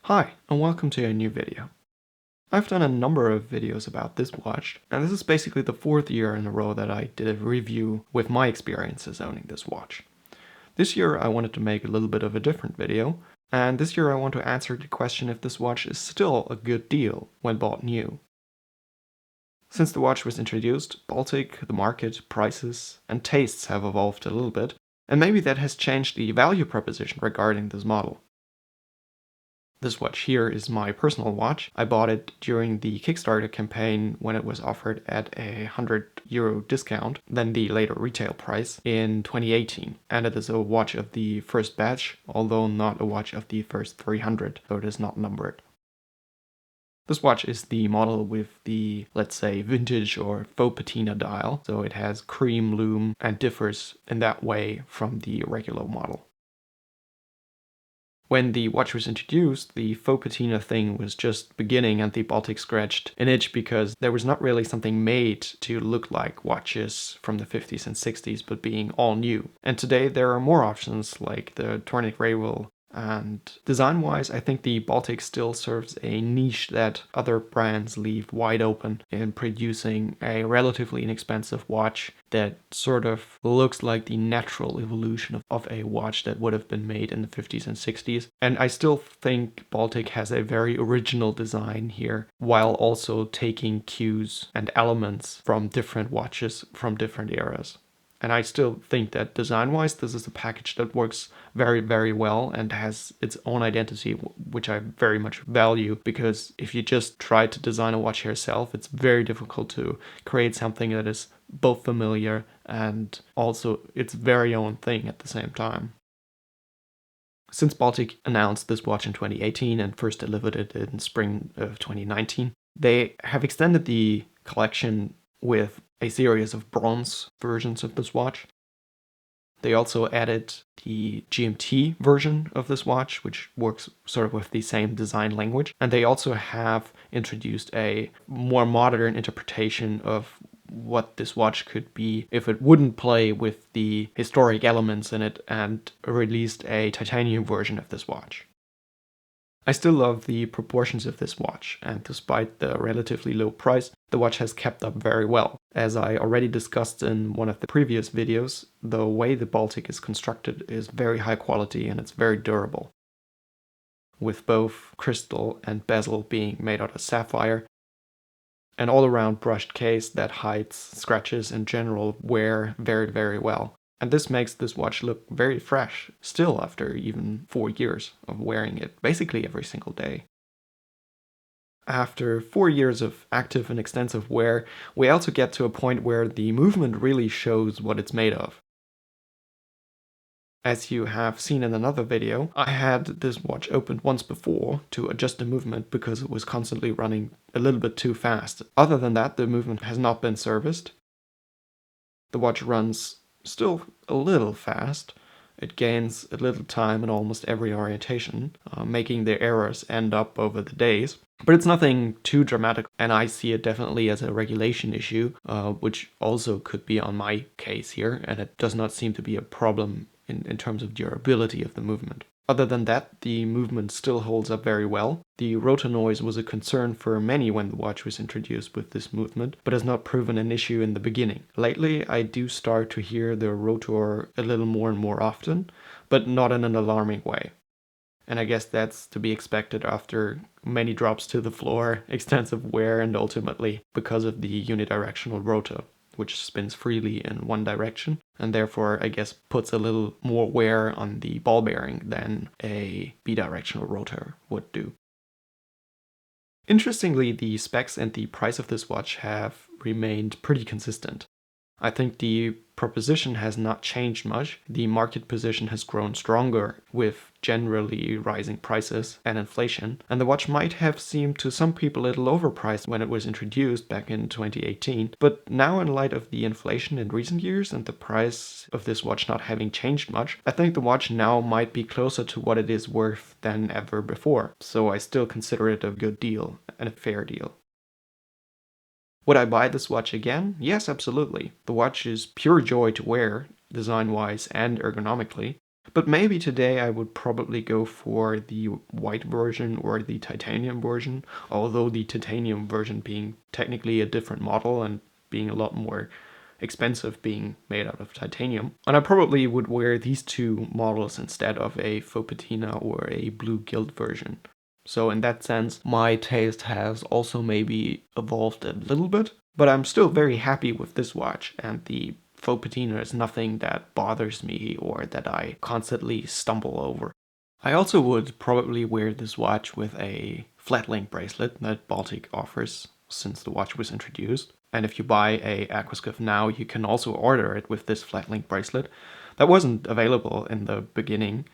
Hi, and welcome to a new video. I've done a number of videos about this watch, and this is basically the fourth year in a row that I did a review with my experiences owning this watch. This year I wanted to make a little bit of a different video, and this year I want to answer the question if this watch is still a good deal when bought new. Since the watch was introduced, Baltic, the market, prices, and tastes have evolved a little bit, and maybe that has changed the value proposition regarding this model. This watch here is my personal watch. I bought it during the Kickstarter campaign when it was offered at a €100 discount than the later retail price in 2018. And it is a watch of the first batch, although not a watch of the first 300, so it is not numbered. This watch is the model with the, let's say, vintage or faux patina dial, so it has cream lume and differs in that way from the regular model. When the watch was introduced, the faux patina thing was just beginning and the Baltic scratched an itch because there was not really something made to look like watches from the 50s and 60s, but being all new. And today there are more options like the Tornic Raywell. And design-wise, I think the Baltic still serves a niche that other brands leave wide open in producing a relatively inexpensive watch that sort of looks like the natural evolution of a watch that would have been made in the 50s and 60s. And I still think Baltic has a very original design here, while also taking cues and elements from different watches from different eras. And I still think that design-wise, this is a package that works very, very well and has its own identity, which I very much value, because if you just try to design a watch yourself, it's very difficult to create something that is both familiar and also its very own thing at the same time. Since Baltic announced this watch in 2018 and first delivered it in spring of 2019, they have extended the collection with a series of bronze versions of this watch. They also added the GMT version of this watch, which works sort of with the same design language. And they also have introduced a more modern interpretation of what this watch could be if it wouldn't play with the historic elements in it, and released a titanium version of this watch. I still love the proportions of this watch, and despite the relatively low price, the watch has kept up very well. As I already discussed in one of the previous videos, the way the Baltic is constructed is very high quality and it's very durable, with both crystal and bezel being made out of sapphire, an all-around brushed case that hides scratches and general wear very, very well. And this makes this watch look very fresh, still after even 4 years of wearing it basically every single day. After 4 years of active and extensive wear, we also get to a point where the movement really shows what it's made of. As you have seen in another video, I had this watch opened once before to adjust the movement because it was constantly running a little bit too fast. Other than that, the movement has not been serviced. The watch runs still a little fast. It gains a little time in almost every orientation, making the errors end up over the days. But it's nothing too dramatic, and I see it definitely as a regulation issue, which also could be on my case here, and it does not seem to be a problem in terms of durability of the movement. Other than that, the movement still holds up very well. The rotor noise was a concern for many when the watch was introduced with this movement, but has not proven an issue in the beginning. Lately, I do start to hear the rotor a little more and more often, but not in an alarming way. And I guess that's to be expected after many drops to the floor, extensive wear, and ultimately because of the unidirectional rotor, which spins freely in one direction, and therefore, I guess, puts a little more wear on the ball bearing than a bidirectional rotor would do. Interestingly, the specs and the price of this watch have remained pretty consistent. I think the proposition has not changed much. The market position has grown stronger with generally rising prices and inflation, and the watch might have seemed to some people a little overpriced when it was introduced back in 2018, but now in light of the inflation in recent years and the price of this watch not having changed much, I think the watch now might be closer to what it is worth than ever before, so I still consider it a good deal and a fair deal. Would I buy this watch again? Yes, absolutely. The watch is pure joy to wear, design-wise and ergonomically. But maybe today I would probably go for the white version or the titanium version, although the titanium version being technically a different model and being a lot more expensive being made out of titanium. And I probably would wear these two models instead of a faux patina or a blue gilt version. So in that sense, my taste has also maybe evolved a little bit, but I'm still very happy with this watch, and the faux patina is nothing that bothers me or that I constantly stumble over. I also would probably wear this watch with a flat link bracelet that Baltic offers since the watch was introduced. And if you buy a AQUASCAPHE now, you can also order it with this flat link bracelet. That wasn't available in the beginning,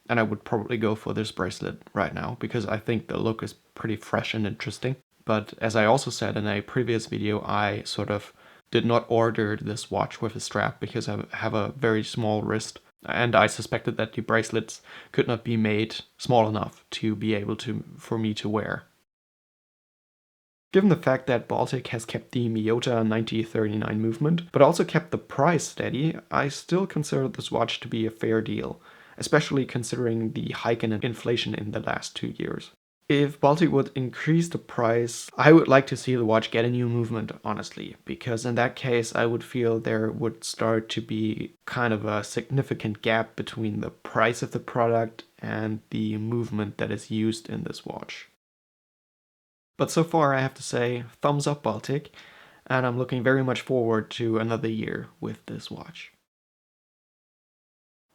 and I would probably go for this bracelet right now because I think the look is pretty fresh and interesting. But as I also said in a previous video, I sort of did not order this watch with a strap because I have a very small wrist, and I suspected that the bracelets could not be made small enough to be able for me to wear. Given the fact that Baltic has kept the Miyota 9039 movement, but also kept the price steady, I still consider this watch to be a fair deal, especially considering the hike in inflation in the last 2 years. If Baltic would increase the price, I would like to see the watch get a new movement, honestly, because in that case I would feel there would start to be kind of a significant gap between the price of the product and the movement that is used in this watch. But so far I have to say, thumbs up Baltic, and I'm looking very much forward to another year with this watch.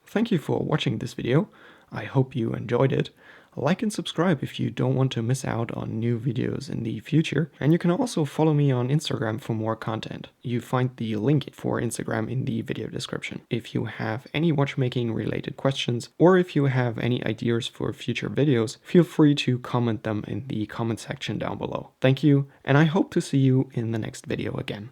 Thank you for watching this video. I hope you enjoyed it. Like and subscribe if you don't want to miss out on new videos in the future. And you can also follow me on Instagram for more content. You find the link for Instagram in the video description. If you have any watchmaking related questions, or if you have any ideas for future videos, feel free to comment them in the comment section down below. Thank you, and I hope to see you in the next video again.